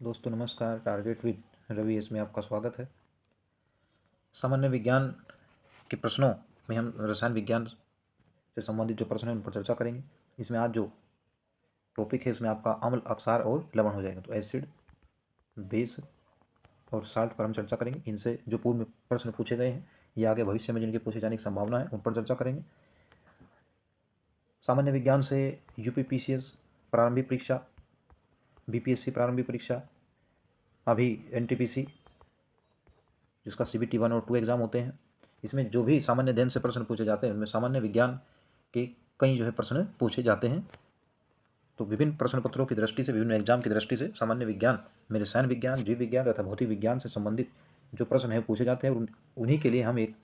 दोस्तों नमस्कार। Target with Ravi इसमें आपका स्वागत है। सामान्य विज्ञान के प्रश्नों में हम रसायन विज्ञान से संबंधित जो प्रश्न हैं उन पर चर्चा करेंगे। इसमें आज जो टॉपिक है उसमें आपका अम्ल, अक्षार और लवण हो जाएगा। तो एसिड, बेस और साल्ट पर हम चर्चा करेंगे। इनसे जो पूर्व में प्रश्न पूछे गए हैं या आगे भविष्य में जिनके पूछे जाने की संभावना है उन पर चर्चा करेंगे। सामान्य विज्ञान से यूपीपीसीएस प्रारंभिक परीक्षा, बीपीएससी प्रारंभिक परीक्षा, अभी एनटीपीसी जिसका सीबीटी 1 और 2 एग्ज़ाम होते हैं, इसमें जो भी सामान्य अध्ययन से प्रश्न पूछे जाते हैं उनमें सामान्य विज्ञान के कई जो है प्रश्न पूछे जाते हैं। तो विभिन्न प्रश्न पत्रों की दृष्टि से, विभिन्न एग्जाम की दृष्टि से सामान्य विज्ञान में रसायन विज्ञान, जीव विज्ञान तथा भौतिक विज्ञान से संबंधित जो प्रश्न हैं पूछे जाते हैं और उन्हीं के लिए हम एक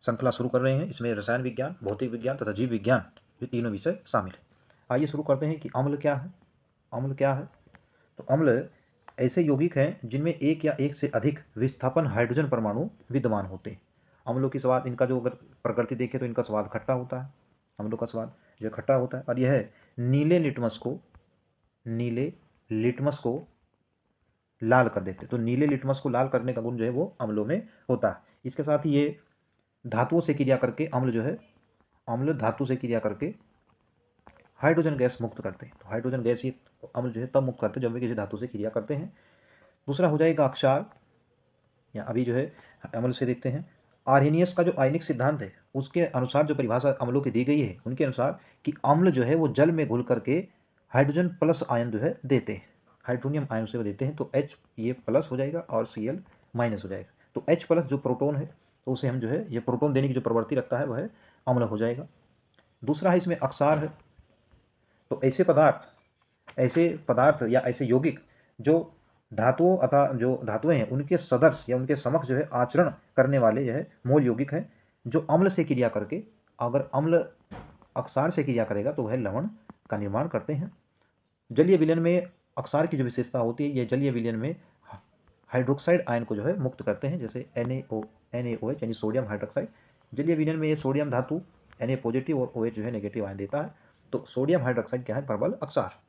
श्रृंखला शुरू कर रहे हैं। इसमें रसायन विज्ञान, भौतिक विज्ञान तथा जीव विज्ञान ये तीनों विषय शामिल है। आइए शुरू करते हैं कि अम्ल क्या है। अम्ल क्या है? तो अम्ल ऐसे यौगिक हैं जिनमें एक या एक से अधिक विस्थापन हाइड्रोजन परमाणु विद्यमान होते हैं। अम्लों की स्वाद, इनका जो अगर प्रकृति देखें तो इनका स्वाद खट्टा होता है। अम्लों का स्वाद जो खट्टा होता है और यह नीले लिटमस को लाल कर देते हैं। तो नीले लिटमस को लाल करने का गुण जो है वो अम्लों में होता है। इसके साथ ही ये धातुओं से क्रिया करके अम्ल धातु से क्रिया करके हाइड्रोजन गैस मुक्त करते हैं। तो हाइड्रोजन गैस ये अम्ल जो है तब मुक्त करते हैं जब वे किसी धातु से क्रिया करते हैं। दूसरा हो जाएगा अक्षार, या अभी जो है अम्ल से देखते हैं। आर्हेनियस का जो आयनिक सिद्धांत है उसके अनुसार जो परिभाषा अम्लों की दी गई है उनके अनुसार कि अम्ल जो है वो जल में घुल करके हाइड्रोजन प्लस आयन जो है देते हैं, हाइड्रोनियम आयन से वो देते हैं। तो H ये प्लस हो जाएगा और Cl माइनस हो जाएगा। तो H प्लस जो प्रोटोन है तो उसे हम जो है ये प्रोटोन देने की जो प्रवृत्ति रखता है वह अम्ल हो जाएगा। दूसरा है इसमें अक्षार है। तो ऐसे पदार्थ या ऐसे यौगिक जो धातुओं अथवा जो धातुएं हैं उनके सदस्य या उनके समक्ष जो है आचरण करने वाले यह मूल यौगिक हैं, जो अम्ल से क्रिया करके, अगर अम्ल अक्षार से क्रिया करेगा तो वह लवण का निर्माण करते हैं। जलीय विलयन में अक्षार की जो विशेषता होती है, यह जलीय विलयन में हाइड्रोक्साइड आयन को जो है मुक्त करते हैं, जैसे NaOH यानी सोडियम हाइड्रोक्साइड। जलीय विलयन में ये सोडियम धातु Na पॉजिटिव और OH जो है नेगेटिव आयन देता है। तो सोडियम हाइड्रोक्साइड क्या है? प्रबल अक्षार।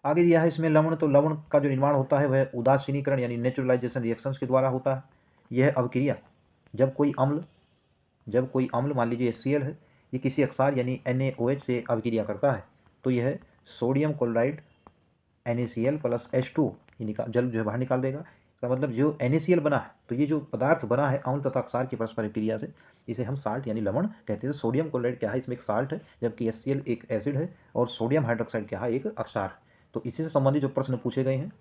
आगे दिया है इसमें लवण। तो लवण का जो निर्माण होता है वह उदासीनीकरण यानी नेचुरलाइजेशन रिएक्शंस के द्वारा होता है। यह अवक्रिया जब कोई अम्ल मान लीजिए HCl है, ये किसी अक्षार यानी NaOH से अवक्रिया करता है तो यह sodium chloride NaCl plus H2 ये जल जो है बाहर निकाल देगा। इसका मतलब जो NaCl बना है, तो ये जो पदार्थ बना है अम्ल तथा अक्षार की परस्पर क्रिया से, इसे हम साल्ट यानी लवण कहते हैं। सोडियम क्लोराइड क्या है? इसमें एक साल्ट है, जबकि HCl एक एसिड है और सोडियम हाइड्रोक्साइड क्या है? एक अक्षार। तो इसी से संबंधित जो प्रश्न पूछे गए हैं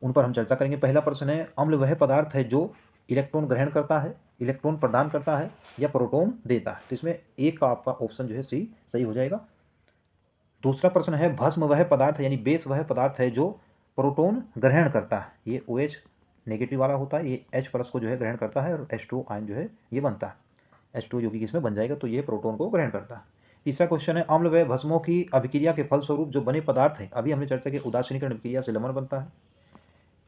उन पर हम चर्चा करेंगे। पहला प्रश्न है, अम्ल वह पदार्थ है जो इलेक्ट्रॉन ग्रहण करता है, इलेक्ट्रॉन प्रदान करता है या प्रोटॉन देता है। तो इसमें एक का आपका ऑप्शन जो है सी सही हो जाएगा। दूसरा प्रश्न है, भस्म वह पदार्थ है यानी बेस वह पदार्थ है जो प्रोटॉन ग्रहण करता है। ये OH नेगेटिव वाला होता है, ये H प्लस को जो है ग्रहण करता है और H2 आयन जो है ये बनता है। H2 जो कि इसमें बन जाएगा, तो ये प्रोटॉन को ग्रहण करता है। तीसरा क्वेश्चन है, अम्ल व भस्मों की अभिक्रिया के फलस्वरूप जो बने पदार्थ है, अभी हमने चर्चा की उदासीनीकरण अभिक्रिया से लवण बनता है।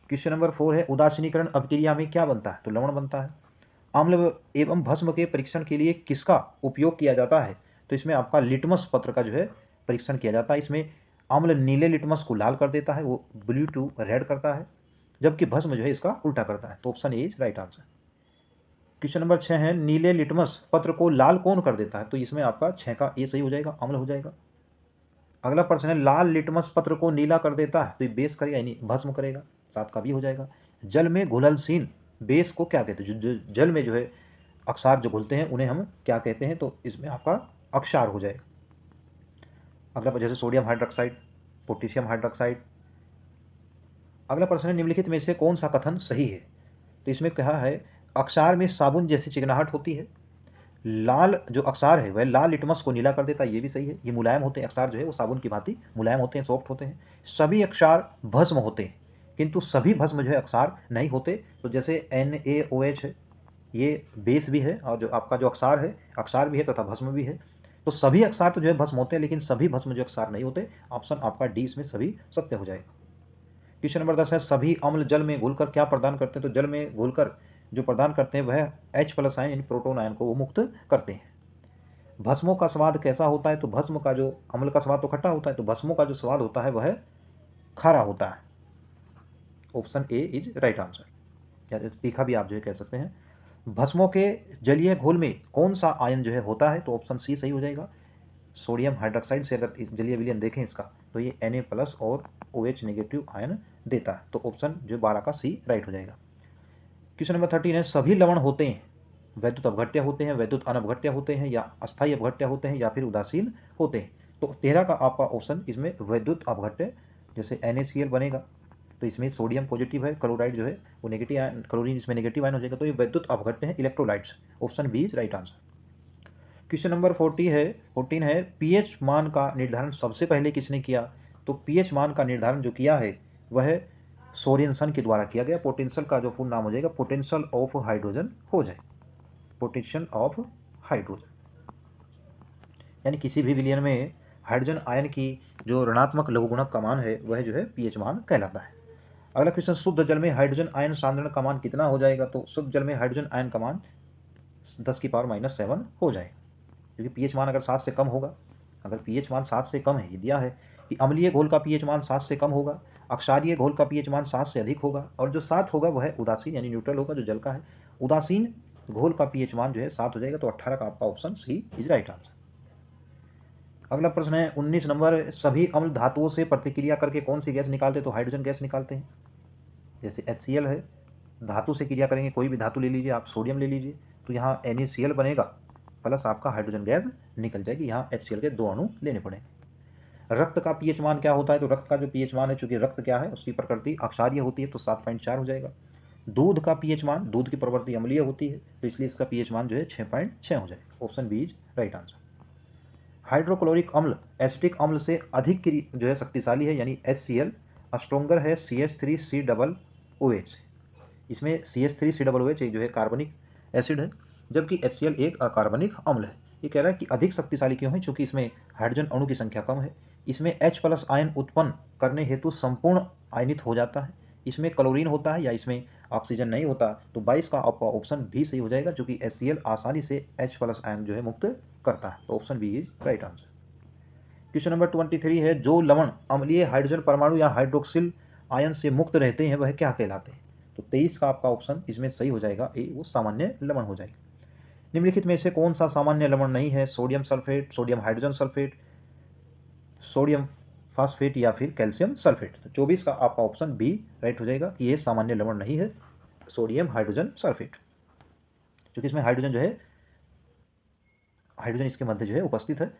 क्वेश्चन नंबर 4 है, उदासीनीकरण अभिक्रिया में क्या बनता है? तो लवण बनता है। अम्ल एवं भस्म के परीक्षण के लिए किसका उपयोग किया जाता है? तो इसमें आपका लिटमस पत्र का जो है परीक्षण किया जाता है। इसमें अम्ल नीले लिटमस को लाल कर देता है, वो ब्लू टू रेड करता है, जबकि भस्म जो है इसका उल्टा करता है। तो option A is right answer. Question number 6 है, नीले लिटमस पत्र को लाल कौन कर देता है? तो इसमें आपका 6 का ए सही हो जाएगा, अम्ल हो जाएगा। अगला प्रश्न है, लाल लिटमस पत्र को नीला कर देता है, तो ये बेस करेगा यानी भस्म करेगा, 7 का भी हो जाएगा। जल में घुलनशील बेस को क्या कहते हैं? जो जल में जो है अक्षार जो घुलते हैं उन्हें हम क्या कहते हैं? तो इसमें आपका अक्षार हो जाएगा। अगला जैसे सोडियम हाइड्रोक्साइड, पोटेशियम हाइड्रोक्साइड। अगला प्रश्न है, निम्नलिखित में से कौन सा कथन सही है? तो इसमें कहा है, अक्षार में साबुन जैसी चिकनाहट होती है। लाल जो अक्षार है वह लाल लिटमस को नीला कर देता है, ये भी सही है। ये मुलायम होते हैं, अक्षार जो है वो साबुन की भांति मुलायम होते हैं, सॉफ्ट होते हैं। सभी अक्षार भस्म होते हैं, किंतु सभी भस्म जो है अक्षार नहीं होते। तो जैसे NaOH है, ये बेस भी है और जो आपका जो अक्षार है, अक्षार भी है तथा भस्म भी है। तो सभी अक्षार तो जो है भस्म होते हैं, लेकिन सभी भस्म जो अक्षार नहीं होते। ऑप्शन आपका डी इसमें सभी सत्य हो जाएगा। क्वेश्चन नंबर 10 है, सभी अम्ल जल में घुलकर क्या प्रदान करते हैं? तो जल में घुलकर जो प्रदान करते हैं वह H प्लस आयन यानी प्रोटोन आयन को वो मुक्त करते हैं। भस्मों का स्वाद कैसा होता है? तो भस्म का जो अम्ल का स्वाद तो खट्टा होता है, तो भस्मों का जो स्वाद होता है वह खारा होता है। Option A is right answer, या तीखा भी आप जो है कह सकते हैं। भस्मों के जलीय घोल में कौन सा आयन जो है होता है, तो ऑप्शन सी सही हो जाएगा। सोडियम हाइड्रोक्साइड से अगर इस जलीय विलयन देखें इसका, तो ये Na+ और OH नेगेटिव आयन देता है, तो ऑप्शन जो 12 का सी राइट हो जाएगा। क्वेश्चन नंबर 13 है, सभी लवण होते हैं वैद्युत अपघट्य होते हैं, वैद्युत अनपघट्य होते हैं, या अस्थायी अपघट्य होते हैं, या फिर उदासीन होते हैं। तो 13 का आपका ऑप्शन इसमें वैद्युत अपघट्य, जैसे NaCl बनेगा तो इसमें सोडियम पॉजिटिव है, क्लोराइड जो है वो नेगेटिव आयन, क्लोरीन इसमें नेगेटिव आयन हो जाएगा, तो ये वैद्युत अपघट्य है, electrolytes. Option B is right answer. Question number 14 है, पीएच मान का निर्धारण सबसे पहले किसने किया, तो पीएच मान का निर्धारण जो किया है वह सोरेनसन के द्वारा किया गया। पोटेंशियल का जो पूर्ण नाम हो जाएगा पोटेंशियल ऑफ हाइड्रोजन हो जाए, पोटेंशियल ऑफ हाइड्रोजन, यानी किसी भी विलयन में हाइड्रोजन आयन की जो ऋणात्मक लघुगुणक का मान है वह जो है पीएच मान कहलाता है। अगला क्वेश्चन, शुद्ध जल में हाइड्रोजन आयन सांद्रण का मान कितना हो जाएगा, तो शुद्ध जल में हाइड्रोजन आयन का मान 10⁻⁻7 हो जाएगा, क्योंकि पीएच मान अगर 7 से कम होगा, अगर पीएच मान 7 से कम है, ये दिया है कि अम्लीय घोल का पीएच मान 7 से कम होगा, अक्षारीय घोल का पीएच मान 7 से अधिक होगा, और जो 7 होगा वह उदासीन यानी न्यूट्रल होगा जो जल का है। उदासीन घोल का पीएच मान जो है 7 हो जाएगा, तो 18 का आपका option C is right answer. अगला प्रश्न है 19 नंबर, सभी अम्ल धातुओं से प्रतिक्रिया करके कौन सी गैस निकालते हैं, तो हाइड्रोजन गैस निकालते हैं। जैसे HCl है, धातु से क्रिया करेंगे, कोई भी धातु ले लीजिए आप, सोडियम ले लीजिए, तो यहाँ NaCl बनेगा प्लस आपका हाइड्रोजन गैस निकल जाएगी, यहाँ HCl के 2 अणु लेने पड़ेंगे। रक्त का पीएच मान क्या होता है, तो रक्त का जो पीएच मान है, चूंकि रक्त क्या है उसकी प्रकृति अक्षारीय होती है, तो 7.4 हो जाएगा। दूध का पीएच मान, दूध की प्रवृत्ति अम्लीय होती है, तो इसलिए इसका पीएच मान जो है 6.6 हो जाएगा। Option B is right answer. Hydrochloric अम्ल एसिटिक अम्ल से अधिक जो है शक्तिशाली है, यानी HCl स्ट्रोंगर है CH3COOH, इसमें CH3COOH एक जो है कार्बनिक एसिड है, जबकि HCl एक अकार्बनिक अम्ल है। ये कह रहा है कि अधिक शक्तिशाली क्यों है, क्योंकि इसमें हाइड्रोजन अणु की संख्या कम है, इसमें H+ आयन उत्पन्न करने हेतु संपूर्ण आयनित हो जाता है, इसमें क्लोरीन होता है या इसमें ऑक्सीजन नहीं होता, तो 22 का आपका ऑप्शन भी सही हो जाएगा, क्योंकि HCl आसानी से H+ आयन जो है मुक्त करता है, तो option B is right answer. Question number 23 है, जो लवण अम्लीय हाइड्रोजन परमाणु या हाइड्रोक्सिल आयन से मुक्त रहते हैं वह क्या कहलाते हैं, तो 23 का आपका ऑप्शन इसमें सही हो जाएगा, ए वो सामान्य लवण हो जाएगा। निम्नलिखित में से कौन सा सामान्य लवण नहीं है, sodium sulphate, sodium hydrogen sulphate, sodium phosphate, या फिर कैल्शियम सल्फेट। तो 24 का आपका ऑप्शन बी राइट हो जाएगा कि ये सामान्य लवण नहीं है, सोडियम हाइड्रोजन सल्फेट, क्योंकि इसमें हाइड्रोजन जो है, हाइड्रोजन इसके मध्य जो है उपस्थित है।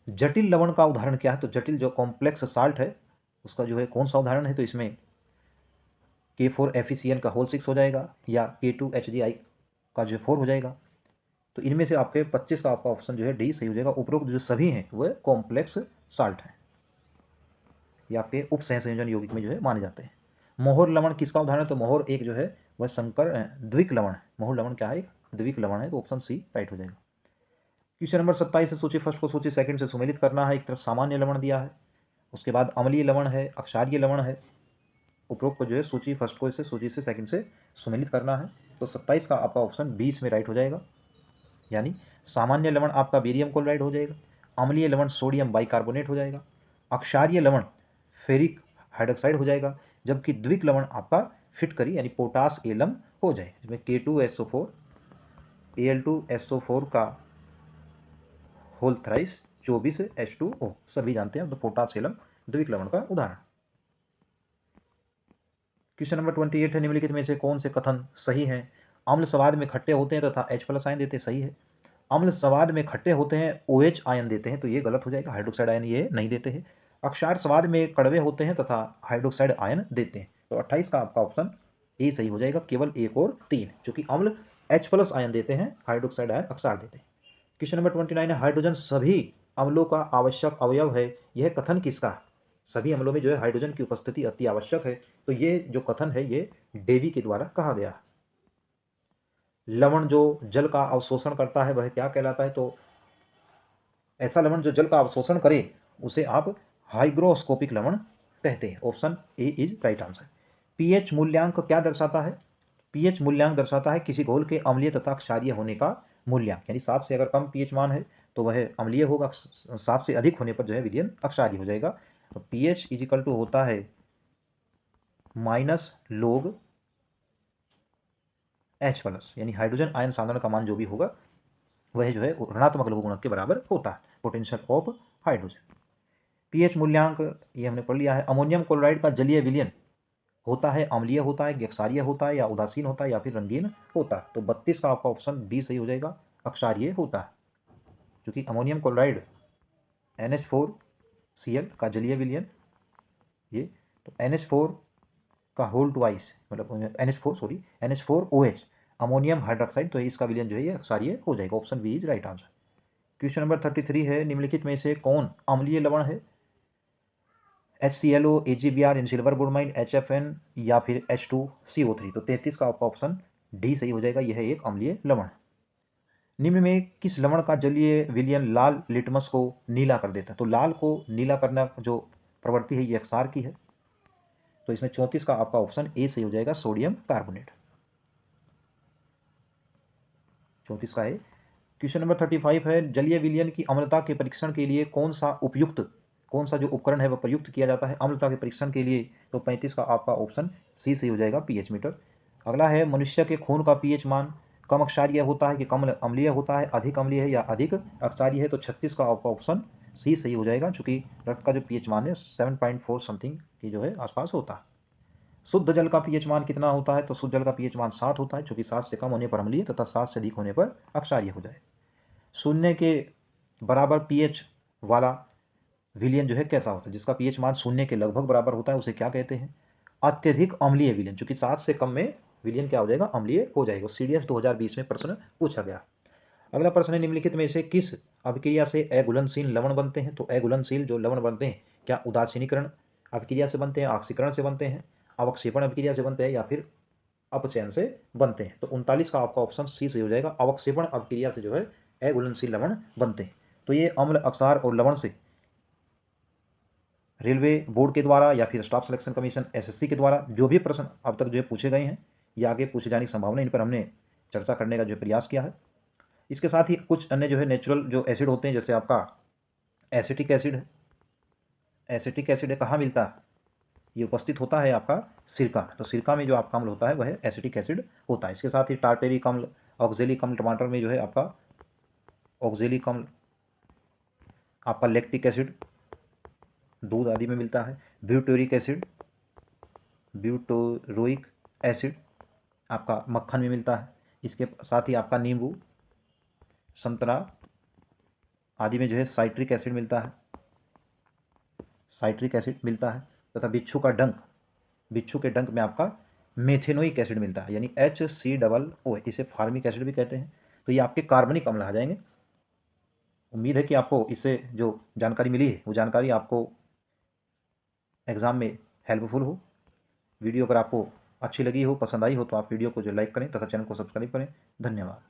जटिल लवण का उदाहरण क्या है, तो जटिल जो कॉम्प्लेक्स साल्ट है उसका जो है कौन सा उदाहरण है, तो इसमें K4FeCN का होल 6 हो जाएगा, या K2HGI का जो 4 हो जाएगा। तो इनमें से आपके 25 का आपका ऑप्शन जो है डी सही हो जाएगा। उपरोक्त जो सभी हैं वह कॉम्प्लेक्स साल्ट हैं, या आपके उप सहसंयोजन यौगिक में जो है माने जाते हैं। मोहर लवण किसका उदाहरण है, तो मोहर एक जो है वह संकर द्विक लवण है। मोहर लवण क्या है, एक द्विक लवण है, तो ऑप्शन सी राइट हो जाएगा। क्वेश्चन नंबर 27 है, सूची फर्स्ट को सूची सेकंड से सुमेलित करना है। एक तरफ सामान्य लवण दिया है, उसके बाद अम्लीय लवण है, अक्षारीय लवण है, उपरोक्त को जो है सूची फर्स्ट को इससे सूची से सेकंड से सुमेलित करना है। तो 27 का आपका ऑप्शन 20 में राइट हो जाएगा, यानी सामान्य लवण आपका बेरियम क्लोराइड हो जाएगा, अम्लीय लवण सोडियम बाइकार्बोनेट हो जाएगा, अक्षारीय लवण फेरिक हाइड्रोक्साइड हो जाएगा, जबकि द्विक लवण आपका फिटकरी यानी पोटास एलम हो जाए, जिसमें K2SO4 Al2SO4 का होल थ्राइस 24 H2O सभी जानते हैं, तो पोटास एलम द्विक लवण का उदाहरण। क्वेश्चन नंबर 28 है, निम्नलिखित में से कौन से कथन सही हैं। अम्ल स्वाद में खट्टे होते हैं तथा H+ आयन देते हैं, सही है। अम्ल स्वाद में खट्टे होते हैं OH आयन देते हैं, तो ये गलत हो जाएगा, हाइड्रोक्साइड आयन ये नहीं देते हैं। अक्षार स्वाद में कड़वे होते हैं तथा हाइड्रोक्साइड आयन देते हैं, तो 28 का आपका ऑप्शन ए सही हो जाएगा, केवल 1 और 3, क्योंकि अम्ल H+ आयन देते हैं, हाइड्रोक्साइड आयन अक्षार देते हैं। क्वेश्चन नंबर 29 है, हाइड्रोजन सभी अम्लों का आवश्यक अवयव है, यह कथन किसका है। सभी अम्लों में जो है हाइड्रोजन की उपस्थिति अति आवश्यक है, तो ये जो कथन है ये डेवी के द्वारा कहा गया है। लवण जो जल का अवशोषण करता है वह क्या कहलाता है, तो ऐसा लवण जो जल का अवशोषण करे उसे आप हाइग्रोस्कोपिक लवण कहते हैं। Option A is right answer. PH मूल्यांक क्या दर्शाता है, पीएच मूल्यांक दर्शाता है किसी घोल के अम्लीय तथा क्षारीय होने का मूल्यांक, यानी 7 से अगर कम पीएच मान है तो वह अम्लीय होगा, 7 से अधिक होने पर जो है विलयन अक्षारीय हो जाएगा। तो पीएच इजिकल टू होता है माइनस log H प्लस, यानी हाइड्रोजन आयन सांद्रण का मान जो भी होगा वह जो है ऋणात्मक लघु गुणक के बराबर होता है, पोटेंशियल ऑफ हाइड्रोजन। पीएच मूल्यांक ये हमने पढ़ लिया है। अमोनियम क्लोराइड का जलीय विलयन होता है अम्लीय होता है, क्षारीय होता है, या उदासीन होता है, या फिर रंगीन होता है। तो 32 का आपका ऑप्शन बी सही हो जाएगा, अक्षारीय होता है, क्योंकि अमोनियम क्लोराइड NH4Cl का जलीय विलयन ये, तो NH4 का होल ट्वाइस मतलब NH4OH अमोनियम हाइड्रोक्साइड, तो इसका विलयन जो है ये क्षारीय हो जाएगा। Option B is right answer. Question number 33 है, निम्नलिखित में से कौन अम्लीय लवण है? HClO, AgBr इन सिल्वर ब्रोमाइड, HFN या फिर H2CO3। तो 33 का आपका ऑप्शन डी सही हो जाएगा, यह एक अम्लीय लवण। निम्न में किस लवण का जलीय विलयन लाल लिटमस को नीला कर देता है? तो लाल को नीला करना जो प्रवृत्ति है ये क्षार की है, तो इसमें 34 का आपका ऑप्शन ए सही हो जाएगा, सोडियम कार्बोनेट। 34 का है। क्वेश्चन नंबर 35 है, जलीय विलयन की अम्लता के परीक्षण के लिए कौन सा जो उपकरण है वह प्रयुक्त किया जाता है अम्लता के परीक्षण के लिए? तो 35 का आपका ऑप्शन सी सही हो जाएगा, पीएच मीटर। अगला है, मनुष्य के खून का पीएच मान कम क्षारीय होता है कि कम अम्लीय होता है, अधिक अम्लीय है या अधिक अक्षारीय है? तो 36 का आपका ऑप्शन सी सही हो जाएगा, क्योंकि रक्त का जो पीएच मान है 7.4 समथिंग की जो है आसपास होता है। शुद्ध जल का पीएच मान कितना होता है? तो शुद्ध जल का पीएच मान 7 होता है, क्योंकि 7 से कम होने पर अम्लीय तथा 7 से अधिक होने पर अक्षारीय हो जाए। शून्य के बराबर पीएच वाला विलयन जो है कैसा होता है? जिसका पीएच मान शून्य के लगभग बराबर होता है उसे क्या कहते हैं? अत्यधिक अम्लीय विलयन, क्योंकि 7 से कम में विलयन क्या हो जाएगा? अम्लीय हो जाएगा। CDS 2020 में प्रश्न पूछा गया। अगला प्रश्न है, निम्नलिखित में से किस अभिक्रिया से अघुलनशील लवण बनते हैं? तो अघुलनशील जो लवण बनते हैं क्या उदासीनीकरण अभिक्रिया से बनते हैं, ऑक्सीकरण से बनते हैं, अवक्षेपण अभिक्रिया से बनते हैं, या फिर अपचयन से बनते हैं? तो 39 का आपका ऑप्शन सी सही हो जाएगा, अवक्षेपण अभिक्रिया से जो है अघुलनशील लवण बनते हैं। तो ये अम्ल, अक्षार और लवण से रेलवे बोर्ड के द्वारा या फिर स्टाफ सिलेक्शन कमीशन SSC के द्वारा जो भी प्रश्न अब तक जो है पूछे गए हैं या आगे पूछे जाने की संभावना, इन पर हमने चर्चा करने का जो प्रयास किया है। इसके साथ ही कुछ अन्य जो है नेचुरल जो एसिड होते हैं, जैसे आपका एसिटिक एसिड है। एसिटिक एसिड कहाँ मिलता है? ये उपस्थित होता है आपका सिरका। तो सिरका में जो आपका अम्ल होता है वह एसिटिक एसिड होता है। इसके साथ ही टार्टेरिक अम्ल, ऑक्जेलिक अम्ल, टमाटर में जो है आपका ऑक्जेलिक अम्ल, आपका लैक्टिक एसिड दूध आदि में मिलता है, ब्यूटेरिक एसिड, ब्यूटोरोइक एसिड आपका मक्खन में मिलता है। इसके साथ ही आपका नींबू, संतरा आदि में जो है साइट्रिक एसिड मिलता है, साइट्रिक एसिड मिलता है। तथा बिच्छू का डंक, बिच्छू के डंक में आपका मेथेनोइक एसिड मिलता है, यानी HCOO, इसे फार्मिक एसिड भी कहते हैं। तो ये आपके कार्बनिक अम्ल आ जाएंगे। उम्मीद है कि आपको इससे जो जानकारी मिली है वो जानकारी आपको एग्ज़ाम में हेल्पफुल हो। वीडियो अगर आपको अच्छी लगी हो, पसंद आई हो, तो आप वीडियो को जो लाइक करें तथा चैनल को सब्सक्राइब करें। धन्यवाद।